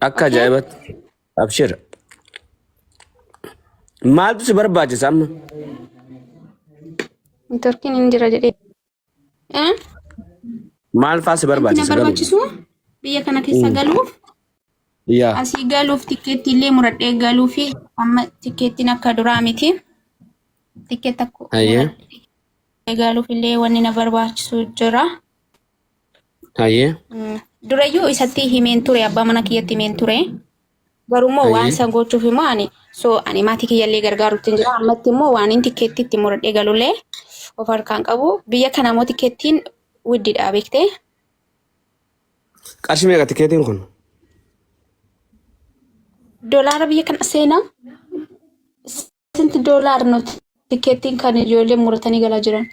أكا جايبت أبشر ما بس برباج سام تركين إنجرا جدي ما الفاس أنت برباج نبر سقالو باتشسو بيا كنا كيسا قالوف يا أسي قالوف تكتي اللي مرد قالوفي أما تكتي نكا درامتي تكتك مرد هيا قالوف اللي واني نبر باتشسو جرا هيا durayyuu isatti himeen ture abbaa mana kiyyatti himeen ture garummoo waan هيا san gochuuf immoo so ani maatii kiyyallee gargaaruutti jira ammatti immoo waan inni tikkeettiitti muradhee galullee of harkaan qabu biyya kana immoo tikkeettiin widdiidha beektee قرش ميغا تكيتين كن doolaara biyya kana seenaa sinti doolaar nuti tikkeettiin kan ijoollee muratanii galaa jiran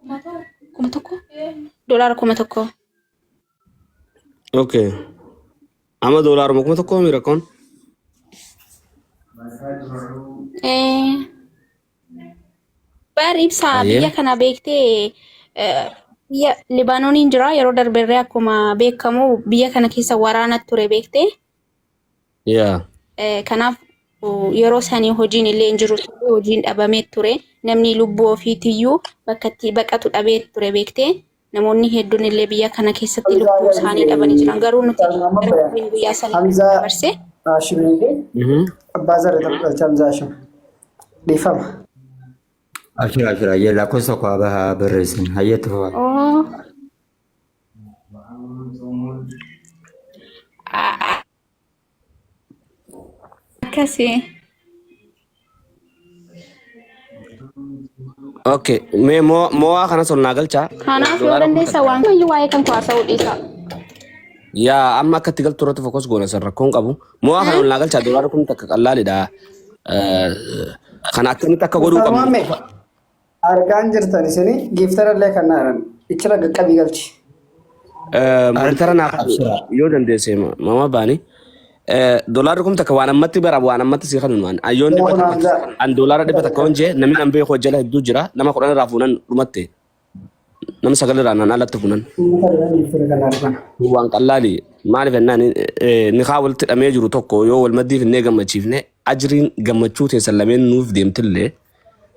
1,000 doolaara 1,000 أوكي أما دولار مكمة تكون ميركون Bari ibsaa biyya هيا kana beektee biyya Libaanooniin jira yeroo darbeerree akkuma beekamu biyya kana keessa waraana ture beektee يا kanaaf yeroo sanii hojiin illee hin jiru hojiin dhabamee ture namni lubbuu ofiitiyyuu bakka itti baqatu dhabee ture beektee namoonni hedduun illee biyya kana keessatti lubbuu isaanii dhabanii jiran garuu nuti guyyaa sanii dabarse Abbaa zarree Hamzaa Hashim dhiifama. Ashira yella kosa kwa baha berresin hayatu fa akkasii أوكي مو أخنا صرنا قلتها kanaaf yoo dandeessa waan kayyuu waa'ee kan haasa'uu dhiisa. يا أما كتقل تروت فوكس جونا سر كون قبو مو أخنا ولا قلتها دولار كم تكقلالي دا خنا أكتر تكقولوا كم Maame argaan jirtan isini giiftarallee kan naaran ichira qaqqabii galchi. مرتنا ناقص يودن ديسي ماما باني دولار كم تكوان أمتي برا وان أمتي سيخن من أيون دي أن دولار دي بتكون جه نمين أمبي خجلة دو جرا نما قرآن رافونان رمتي نما سقال رانا نالا تفونان وان قلالي ما أعرف إن نخاول تأمي جرو توكو يو والمدي في النيجا ما تشيفني أجرين جمع تشوتي سلامين نوف ديم تلي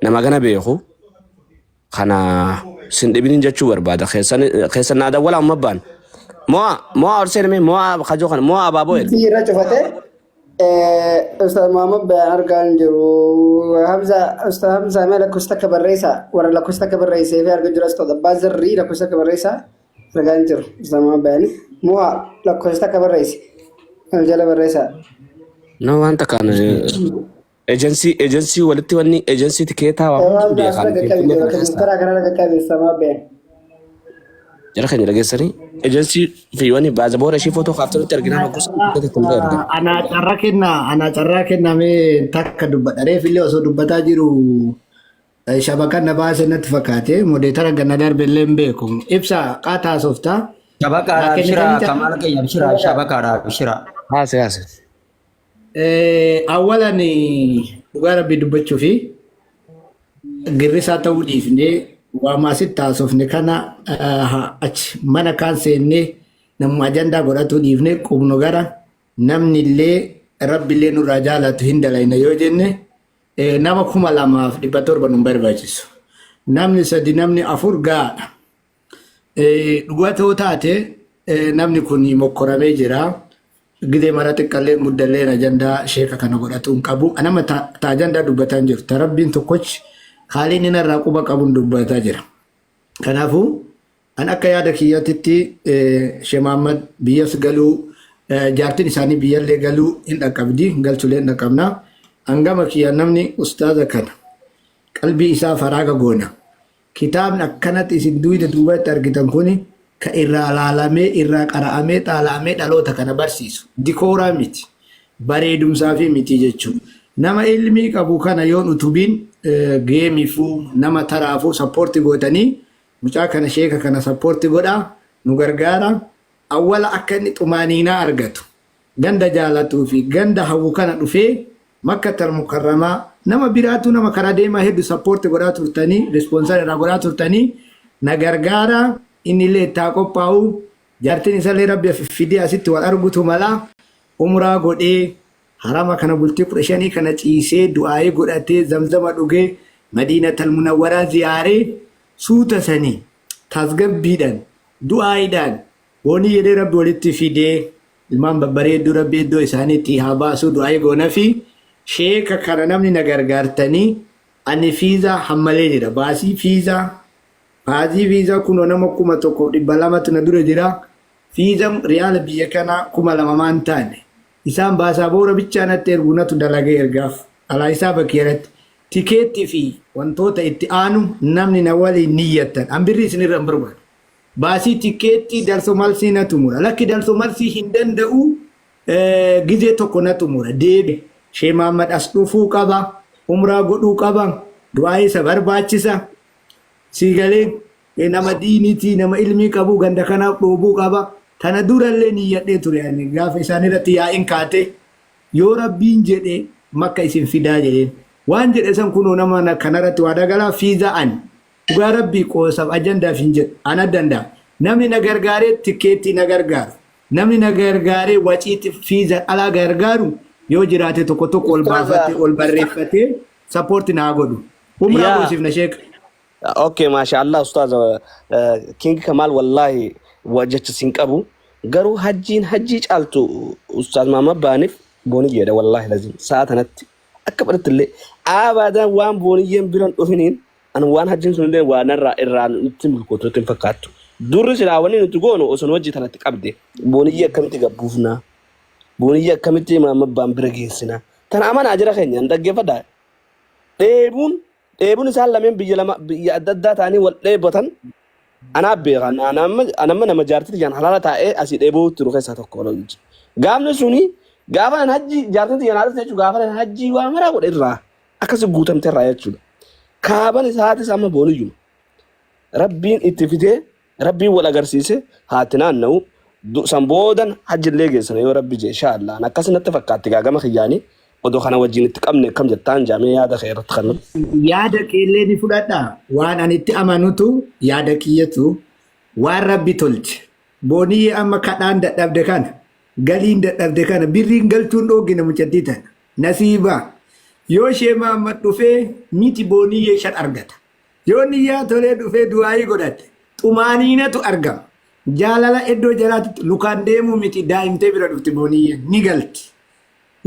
نما جنا بيخو خنا سندبين جاتشو بربادا خيسان نادا ولا مبان مو أرسل مي مو خجو خان مو أبابويل Siira cufate Ustaz Muhammad bayaan argaan jiru. Ustaz Hamza mee lakkoofsa akka barreessaa warra lakkoofsa akka barreessee fi arga jiru as ta'udha. Abbaa zarrii lakkoofsa akka barreessaa argaan jiru. Ustaz Muhammad bayaan moo lakkoofsa akka barreesse jala barreessaa. no wanta kan agency walitti wanni agency tikeeta waa hundi beekan Karaa kanarra qaqqabeessa maa bayaan. jara kan dhageessanii agency fi wanni baazaboora ishii footoo kaaftanii argina magusa Ana carraa kennamee takka dubbadharee fillee osoo dubbataa jiru shabakan na baase natti fakkaate modeetara ganna darbellee hin beeku. Ibsa qaataa sooftaa. shabaka abshira kamal ke abshira shabaka abshira haase Awwalan dhugaa rabbii dubbachuu fi girrisaa ta'uu dhiifnee waa maasitti taasofne kana achi mana kaan seennee namuma ajandaa godhatu dhiifnee qubnu gara namni illee rabbi illee nurraa jaalatu hin dalayna yoo jenne nama 2,700 nu barbaachisu. Namni 3 namni 4 gaadha. Dhugaa ta'uu taate namni kun mokkoramee jira. Gidee mara xiqqallee guddallee ajandaa sheeka kana godhatu hin qabu. Anama ta ajandaa dubbataa jiru. Ta rabbiin tokkochi haaliin inni irraa quba qabuun dubbataa jira. Kanaafuu an akka yaada kiyyatitti Sheekh Muhammad biyyas galuu jaartiin isaanii biyyallee galuu hin dhaqqabdi galchulee hin dhaqqabna. Hangama kiyya namni ustaaza kana qalbii isaa faraaga goona. Kitaabni akkanatti isin duubatti argitan kuni ka irraa laalamee irraa qara'amee xaalaamee dhaloota kana barsiisu. Dikooraa miti. Bareedumsaa fi miti jechuudha. Nama ilmii qabu kana yoon utubiin geemiifuu nama taraafuu sappoorti gootanii mucaa kana sheeka kana sappoorti godhaa nu gargaara. Awwala akka inni xumaaniinaa argatu. Ganda jaalatuu fi ganda hawwu kana dhufee Makkah al-Mukarramaa nama biraatu nama karaa deemaa hedduu sappoorti godhaa turtanii rispoonsaal irraa godhaa turtanii na gargaara inni illee itti qophaa'u jaartiin isallee rabbi fidee asitti wal argutu mala umraa godhee harama kana bultii 15 kana ciisee du'aa'ee godhatee zamzama dhugee Madiinatul Munawwaraa ziyaaree suuta sanii tasgabbiidhaan du'aa'iidhaan boonii jedhee rabbi walitti fidee ilmaan babbareedduu rabbi iddoo isaaniitti haa baasuu du'aa'ee goona fi sheeka kana namni na gargaartanii ani fiizaa hammalee jira baasii fiizaa kunoo nama 1,200 na dura jira fiizaa riyaala biyya kana 2,000 maan taane isaan baasaa boora bichaanatti erguunatu dalagee ergaaf alaa isaa bakkeeratti tikeetti fi wantoota itti aanu namni na waliin niyyattan hambirri isinirra hin barbaadu baasii tikeetti dalso malsii na tumura lakki dalso malsii hin danda'u gizee tokko na tumura deebi Sheekh Muhammad as dhufuu qaba umraa godhuu qaba du'aa isa barbaachisa siigalee nama diinitii nama ilmii qabu ganda kanaaf dhoobuu qaba tana durallee niyyadhee ture ani gaafa isaan irratti yaa'in kaate yoo rabbiin jedhe makka isin fidaa jedheen waan jedhe san kunoo nama kanarratti waa dagalaa fiizaa ani dhugaa rabbii qoosaaf ajandaaf hin jedhu ana danda'a namni na gargaaree tikeetti na gargaaru namni na gargaaree waciitti fiizaa alaa gargaaru yoo jiraate tokko tokko ol baafatee ol barreeffatee sappoorti naa godhu umraa goosiif na sheeka. Okay, mashallah ustaz King Kamal wallahi wajjach sinqabu garuu hajji caaltu ustaz Muhammad Baanif booni jedha wallahi lazim saatanatti akka badhatillee abadan waan booniyeen biran dhufiniin an waan hajjin sunillee waan irraa nutti milkoototin fakkaattu durri silaawanii nuti goono osoo wajji tanatti qabde booniyee akkamitti gabbuufna booniyee akkamitti Muhammad Baan bira geessina tan amana ajira keenya dhaggeeffadha dheebuun isaan lameen biyya adda addaa ta'anii wal dheebotan anaaf beekan anamma nama jaartii jaan halaala taa'ee asii dheebuu turu keessaa tokko lolji gaafni suni gaafa hajji jaartii jaan halaala jechuun gaafa hajji waa maraa godhe irraa akkasi guutamte irraa jechuudha kaaban isaatis amma booniyyuma rabbiin itti fidee rabbiin wal agarsiise haati naanna'u san boodan hajjillee geessana yoo rabbi jee inshaallah akkasinatti fakkaatti gaagama kiyyaanii odoo kana wajjin itti qabne kam jettaan jaamee yaada kheerratti kan yaada keellee ni fudhadha waan ani itti amanutu yaada kiyyatu waan rabbi tolche boonii amma kadhaan dadhabde kana galiin dadhabde kana birriin galtuun dhoogina mucattii tana nasiiba yoo Sheekh Muhammad dhufee miti boonii shan argata yoo niyyaa tolee dhufee du'aayii godhate xumaaniinatu argama jaalala iddoo jalaatti lukaan deemuu miti daa'imtee bira dhufti boonii ni galti.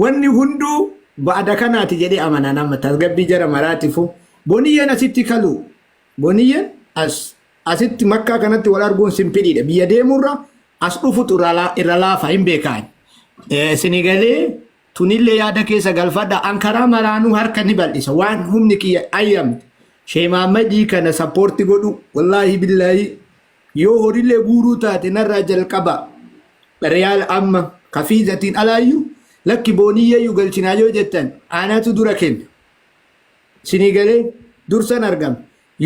Wanni hunduu ba'ada kanaati jedhee amana nama tasgabbii jara maraatifu booniyyeen asitti kalu booniyyeen asitti makkaa kanatti wal arguun simpiliidha biyya deemurra as dhufutu irra laafa hin beekaan sinigalee tunillee yaada keessa galfadha ankaraa maraanuu harka ni bal'isa waan humni kiyya ayyamte Sheekh Muhammadii kana sappoorti godhu wallaahi billaahi yoo horillee guuruu taate narraa jalqaba riyaal amma kafiizatiin alaayyuu lakki booniyee yu galchinaa yoo jettan aanatu dura kenna sinigalee dursan argam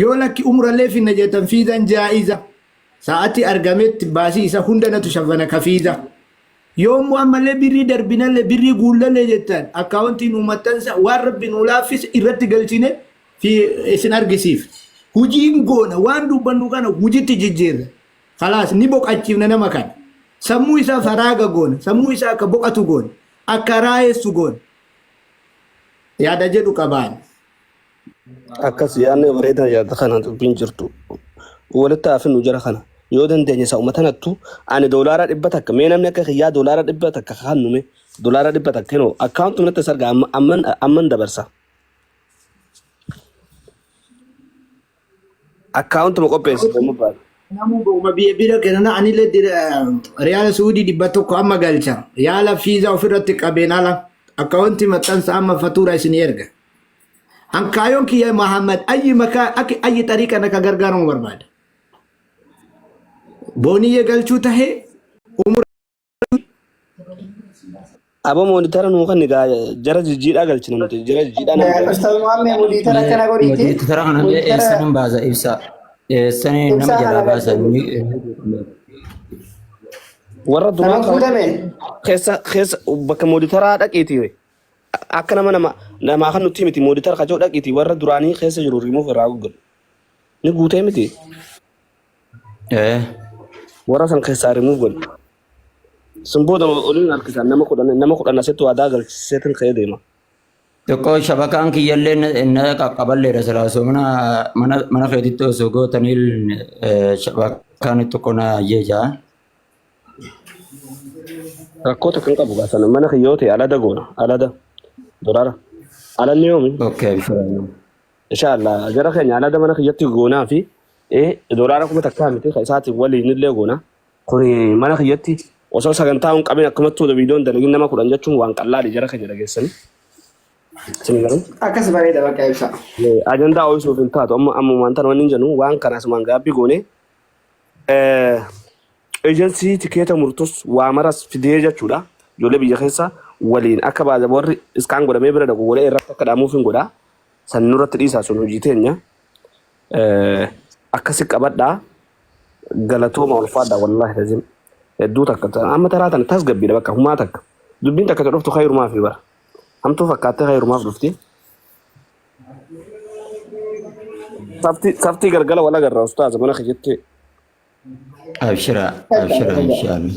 yoo lakki umrallee finna jettan fiizan jaa'iza sa'atti argametti baasii isa hundanatu shafana kafiiza yoo ammallee birrii darbinallee birrii guullallee jettan akkaawuntiin uummattansa waan rabbi nu laaffise irratti galchine fi isin argisiif hujiin goona waan dubbannu kana hujitti jijjiirra khalaas ni boqachiifna nama kana sammuu isaa faraaga goona sammuu isaa akka boqatu goona akka raayessu goon yaada jedhu qabaan akkas yaanne bareedaa yaada kana dubbiin jirtu walitti hafinu jara kana yoo dandeenye isa uummatanattu ani doolaara 100 takka mee namni akka kiyyaa doolaara 100 takka kannume doolaara 100 takka kenoo akkaawunti natti sarga amman dabarsa akkaawunti mo qopheessu mo baal namu goma biya bira kenana anile riyaala suudi 100 amma galcha yaala fiiza ofirratti qabeenala akkaawunti maxxansa amma fatuura isin erga ankaayoon kiyya Muhammad ayyi maka ayyi tariiqa naka gargaaramu barbaada booniyee galchuu tahe abo monitara nu kan nigaa jara jijjiidhaa galchina nuti jara jijjiidhaa nama Ustaz Muhammad monitara kana godhite monitara kana eessanin baasa ibsa eessanii nama jalaa baasa warra Tanaan fuudhame keessa bakka monitaraa dhaqeeti akka nama kan nuti miti mooditar kajoo dhaqiti warra duraanii keessa jiru remove irraa google ni guutee miti warra san keessaa remove godhu sun booda oliin harkisan nama kudhan asitti waadaa galchiseetin ka'ee deema. Tokko shabakaan kiyyallee inni qaqqaballeedha silaasu mana feetitti osoo gootaniil shabakaan tokko na ajjeeja. Rakkoo takkan qabu gaasana mana kiyyoo ta'e alada goona alada dolara alanni yoomi. Okay Inshallah jara keenya alada mana kiyyatti goonaa fi dolara kuma takkaa miti isaati waliin illee goona kuni mana kiyyatti osoo sagantaa hin qabin akkamattuu viidiyoon dalagin nama kudhan jechuun waan qallaadhi jara keenya dhageessanii. Akkas bareeda bakka ibsa. Ajandaa ooyisuuf hin taatu ammumaan tan wanni jennu waan kanaas maan gaabbii goone eejensii tikeeta murtus waa maras fidee jechuudha. Ijoollee biyya keessa waliin akka baajaboorri iskaan godhamee bira dhaqu golee irratti akka dhaamuuf hin godhaa. San nurratti dhiisaa sun hojii teenya akkasi qabadhaa galatooma ulfaadhaa wallaahi lazim hedduu takka amma taraa tana tasgabbiidha bakka humaa takka dubbiin takka ta dhuftu khayrumaa fi bara. Hamtu fakkaattee khayrumaaf dhufti. Saftii galgala wala garraa ustaaza mana kiyyatti. Abshira inshallah.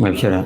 Abshira.